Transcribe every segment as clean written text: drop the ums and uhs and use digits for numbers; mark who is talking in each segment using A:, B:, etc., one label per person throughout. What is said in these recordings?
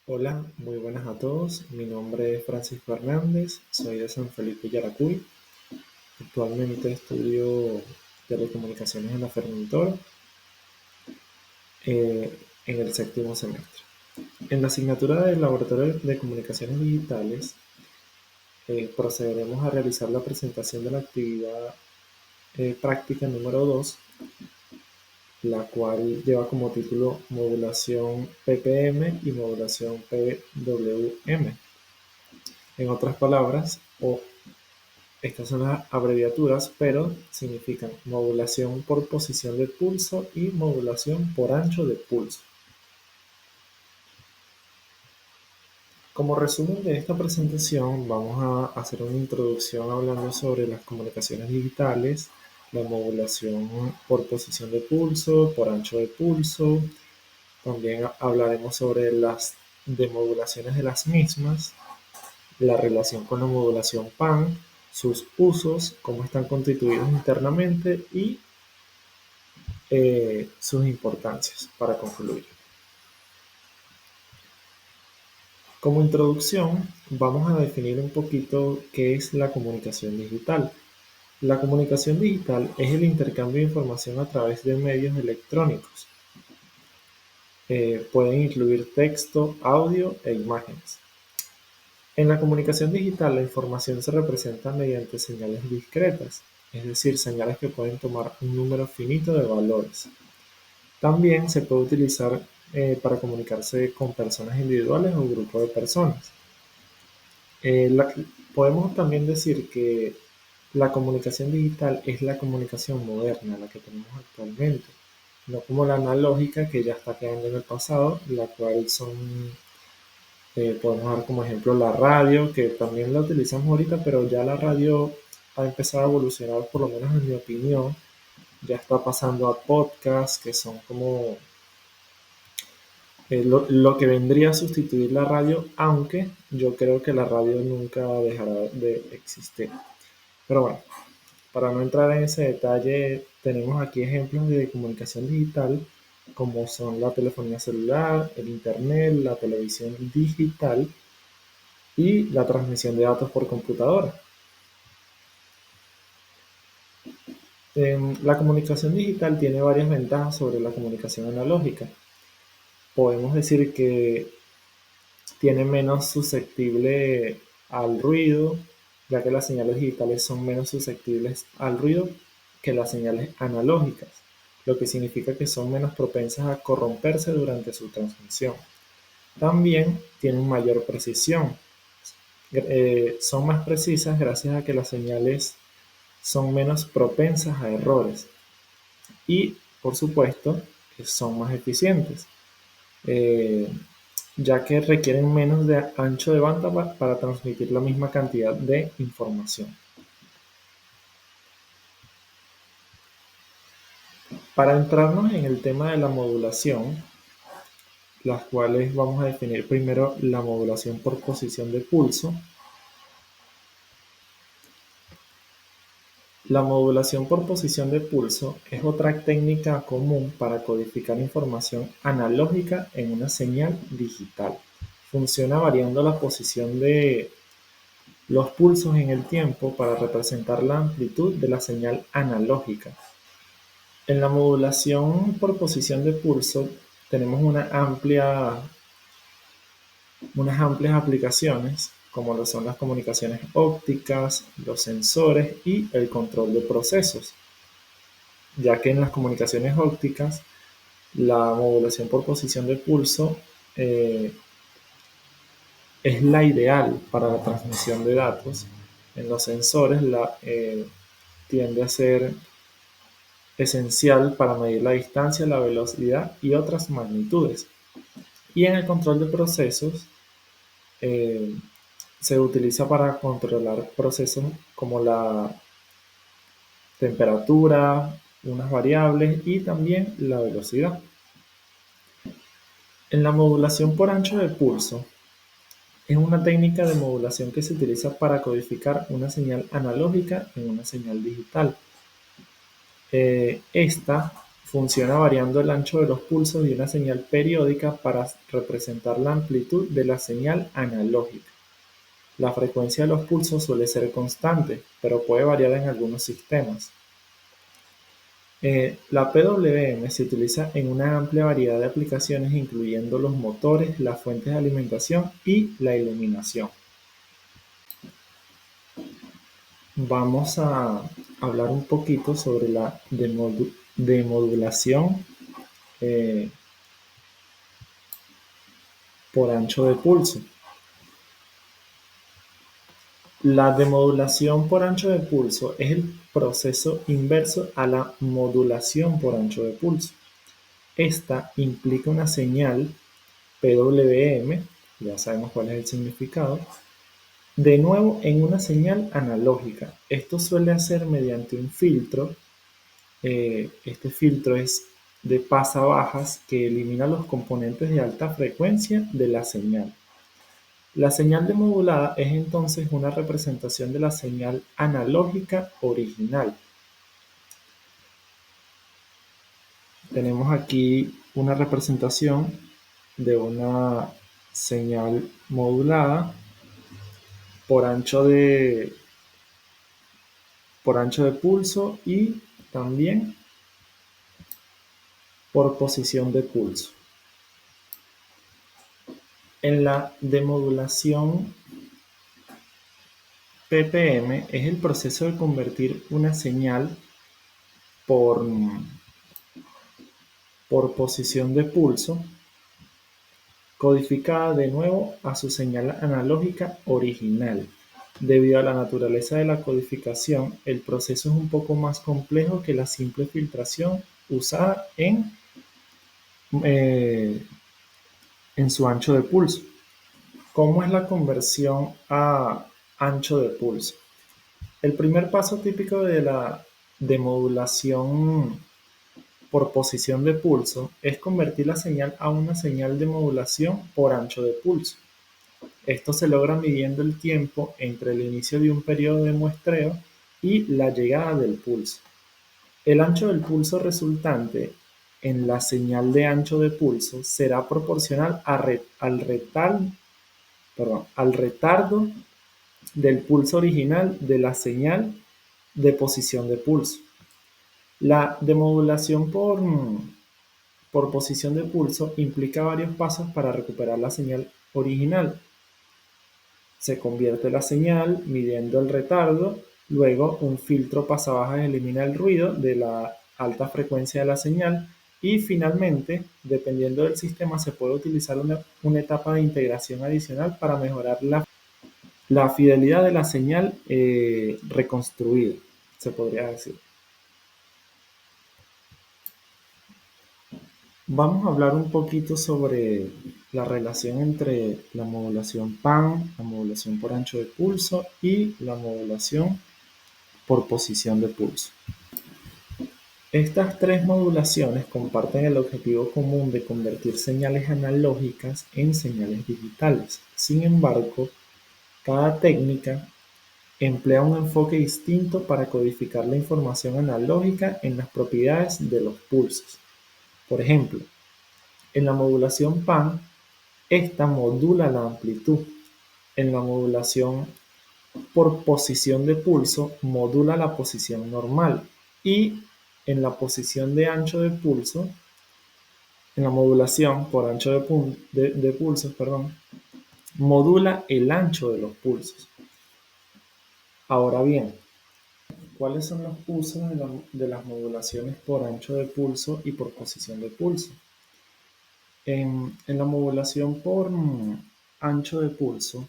A: Hola, muy buenas a todos. Mi nombre es Francisco Hernández, soy de San Felipe Yaracuy. Actualmente estudio telecomunicaciones en la Fermentor en el séptimo semestre. En la asignatura del Laboratorio de Comunicaciones Digitales procederemos a realizar la presentación de la actividad práctica número 2, la cual lleva como título Modulación PPM y Modulación PWM. En otras palabras, estas son las abreviaturas, pero significan modulación por posición de pulso y modulación por ancho de pulso. Como resumen de esta presentación, vamos a hacer una introducción hablando sobre las comunicaciones digitales, la modulación por posición de pulso, por ancho de pulso. También hablaremos sobre las demodulaciones de las mismas, la relación con la modulación PAN, sus usos, cómo están constituidos internamente y sus importancias para concluir. Como introducción, vamos a definir un poquito qué es la comunicación digital. La comunicación digital es el intercambio de información a través de medios electrónicos. Pueden incluir texto, audio e imágenes. En la comunicación digital, la información se representa mediante señales discretas, es decir, señales que pueden tomar un número finito de valores. También se puede utilizar para comunicarse con personas individuales o grupos de personas. Eh, la- Podemos también decir que la comunicación digital es la comunicación moderna, la que tenemos actualmente, no como la analógica que ya está quedando en el pasado, la cual podemos dar como ejemplo la radio, que también la utilizamos ahorita, pero ya la radio ha empezado a evolucionar, por lo menos en mi opinión, ya está pasando a podcasts que son como lo que vendría a sustituir la radio, aunque yo creo que la radio nunca dejará de existir. Pero bueno, para no entrar en ese detalle, tenemos aquí ejemplos de comunicación digital, como son la telefonía celular, el internet, la televisión digital y la transmisión de datos por computadora. La comunicación digital tiene varias ventajas sobre la comunicación analógica. Podemos decir que tiene menos susceptible al ruido, ya que las señales digitales son menos susceptibles al ruido que las señales analógicas, lo que significa que son menos propensas a corromperse durante su transmisión. También tienen mayor precisión, son más precisas gracias a que las señales son menos propensas a errores y, por supuesto, son más eficientes. Eh, ya que requieren menos de ancho de banda para transmitir la misma cantidad de información. Para entrarnos en el tema de la modulación, las cuales vamos a definir primero la modulación por posición de pulso. La modulación por posición de pulso es otra técnica común para codificar información analógica en una señal digital. Funciona variando la posición de los pulsos en el tiempo para representar la amplitud de la señal analógica. En la modulación por posición de pulso tenemos unas amplias aplicaciones, como lo son las comunicaciones ópticas, los sensores y el control de procesos, ya que en las comunicaciones ópticas la modulación por posición de pulso eh, es la ideal para la transmisión de datos. En los sensores tiende a ser esencial para medir la distancia, la velocidad y otras magnitudes. Y en el control de procesos eh, se utiliza para controlar procesos como la temperatura, unas variables y también la velocidad. En la modulación por ancho de pulso es una técnica de modulación que se utiliza para codificar una señal analógica en una señal digital. Esta Funciona variando el ancho de los pulsos de una señal periódica para representar la amplitud de la señal analógica. La frecuencia de los pulsos suele ser constante, pero puede variar en algunos sistemas. La PWM se utiliza en una amplia variedad de aplicaciones, incluyendo los motores, las fuentes de alimentación y la iluminación. Vamos a hablar un poquito sobre la demodulación eh, por ancho de pulso. La demodulación por ancho de pulso es el proceso inverso a la modulación por ancho de pulso. Esta implica una señal PWM, ya sabemos cuál es el significado, de nuevo en una señal analógica. Esto suele hacer mediante un filtro. Este filtro es de pasabajas que elimina los componentes de alta frecuencia de la señal. La señal demodulada es entonces una representación de la señal analógica original. Tenemos aquí una representación de una señal modulada por ancho de pulso y también por posición de pulso. En la demodulación PPM es el proceso de convertir una señal por posición de pulso codificada de nuevo a su señal analógica original. Debido a la naturaleza de la codificación, el proceso es un poco más complejo que la simple filtración usada en su ancho de pulso. ¿Cómo es la conversión a ancho de pulso? El primer paso típico de la demodulación por posición de pulso es convertir la señal a una señal de modulación por ancho de pulso. Esto se logra midiendo el tiempo entre el inicio de un periodo de muestreo y la llegada del pulso. El ancho del pulso resultante en la señal de ancho de pulso será proporcional al retardo del pulso original de la señal de posición de pulso. La demodulación por posición de pulso implica varios pasos para recuperar la señal original. Se convierte la señal midiendo el retardo, luego un filtro pasabajas elimina el ruido de la alta frecuencia de la señal y finalmente, dependiendo del sistema, se puede utilizar una etapa de integración adicional para mejorar la fidelidad de la señal reconstruida, se podría decir. Vamos a hablar un poquito sobre la relación entre la modulación PAN, la modulación por ancho de pulso y la modulación por posición de pulso. Estas tres modulaciones comparten el objetivo común de convertir señales analógicas en señales digitales. Sin embargo, cada técnica emplea un enfoque distinto para codificar la información analógica en las propiedades de los pulsos. Por ejemplo, en la modulación PAN, esta modula la amplitud. En la modulación por posición de pulso, modula la posición normal. Y en la posición de ancho de pulso, en la modulación por ancho de pulsos, modula el ancho de los pulsos. Ahora bien, ¿cuáles son los usos de las modulaciones por ancho de pulso y por posición de pulso? En la modulación por ancho de pulso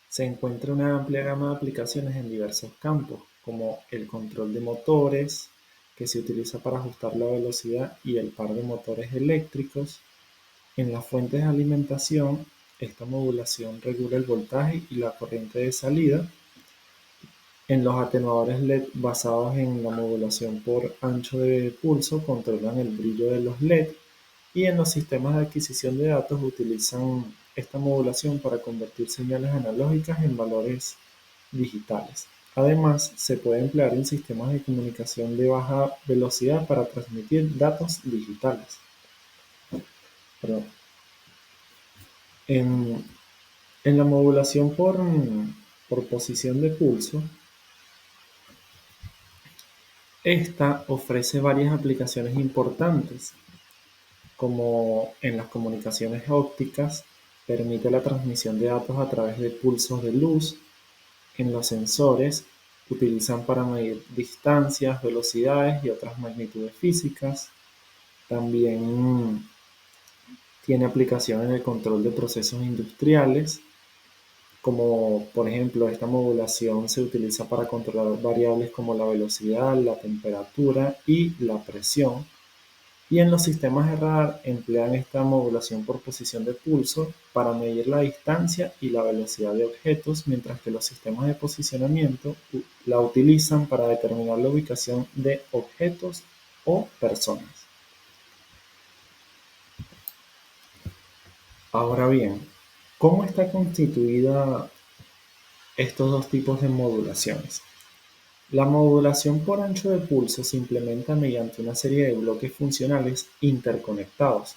A: se encuentra una amplia gama de aplicaciones en diversos campos, como el control de motores, que se utiliza para ajustar la velocidad y el par de motores eléctricos. En las fuentes de alimentación, esta modulación regula el voltaje y la corriente de salida. En los atenuadores LED basados en la modulación por ancho de pulso controlan el brillo de los LED y en los sistemas de adquisición de datos utilizan esta modulación para convertir señales analógicas en valores digitales. Además, se puede emplear en sistemas de comunicación de baja velocidad para transmitir datos digitales. Perdón. En, en la modulación por posición de pulso, esta ofrece varias aplicaciones importantes, como en las comunicaciones ópticas, permite la transmisión de datos a través de pulsos de luz. En los sensores, utilizan para medir distancias, velocidades y otras magnitudes físicas. También tiene aplicación en el control de procesos industriales, como por ejemplo esta modulación se utiliza para controlar variables como la velocidad, la temperatura y la presión. Y en los sistemas de radar emplean esta modulación por posición de pulso para medir la distancia y la velocidad de objetos, mientras que los sistemas de posicionamiento la utilizan para determinar la ubicación de objetos o personas. Ahora bien, ¿cómo está constituida estos dos tipos de modulaciones? La modulación por ancho de pulso se implementa mediante una serie de bloques funcionales interconectados.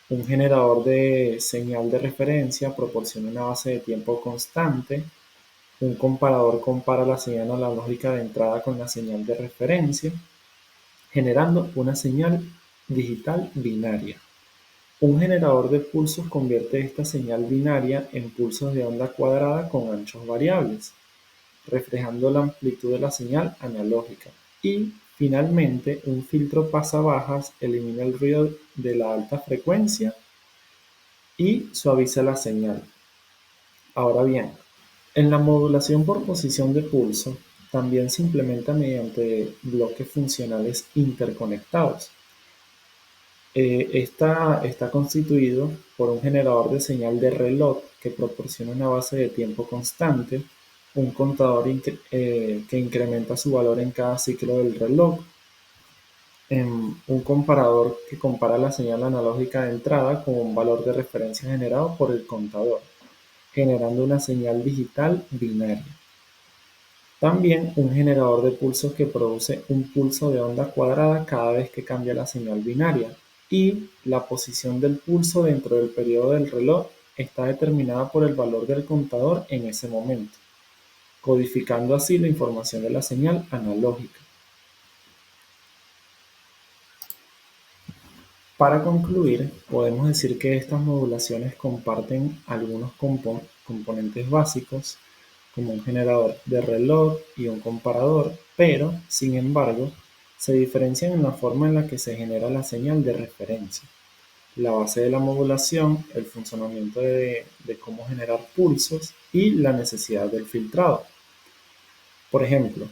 A: Un generador de señal de referencia proporciona una base de tiempo constante. Un comparador compara la señal analógica de entrada con la señal de referencia, generando una señal digital binaria. Un generador de pulsos convierte esta señal binaria en pulsos de onda cuadrada con anchos variables, reflejando la amplitud de la señal analógica. Y, finalmente, un filtro pasabajas elimina el ruido de la alta frecuencia y suaviza la señal. Ahora bien, en la modulación por posición de pulso también se implementa mediante bloques funcionales interconectados. Está constituido por un generador de señal de reloj que proporciona una base de tiempo constante, un contador que incrementa su valor en cada ciclo del reloj, un comparador que compara la señal analógica de entrada con un valor de referencia generado por el contador, generando una señal digital binaria. También un generador de pulsos que produce un pulso de onda cuadrada cada vez que cambia la señal binaria, y la posición del pulso dentro del periodo del reloj está determinada por el valor del contador en ese momento, codificando así la información de la señal analógica. Para concluir, podemos decir que estas modulaciones comparten algunos componentes básicos, como un generador de reloj y un comparador, pero, sin embargo, se diferencian en la forma en la que se genera la señal de referencia, la base de la modulación, el funcionamiento de cómo generar pulsos y la necesidad del filtrado. Por ejemplo,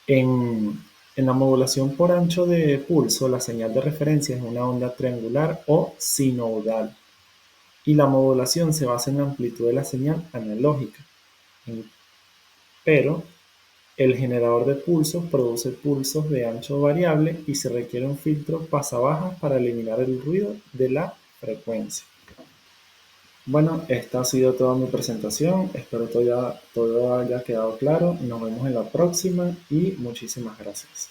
A: en la modulación por ancho de pulso, la señal de referencia es una onda triangular o sinusoidal, y la modulación se basa en la amplitud de la señal analógica. Pero el generador de pulsos produce pulsos de ancho variable y se requiere un filtro pasabajas para eliminar el ruido de la frecuencia. Bueno, esta ha sido toda mi presentación. Espero todo haya quedado claro. Nos vemos en la próxima y muchísimas gracias.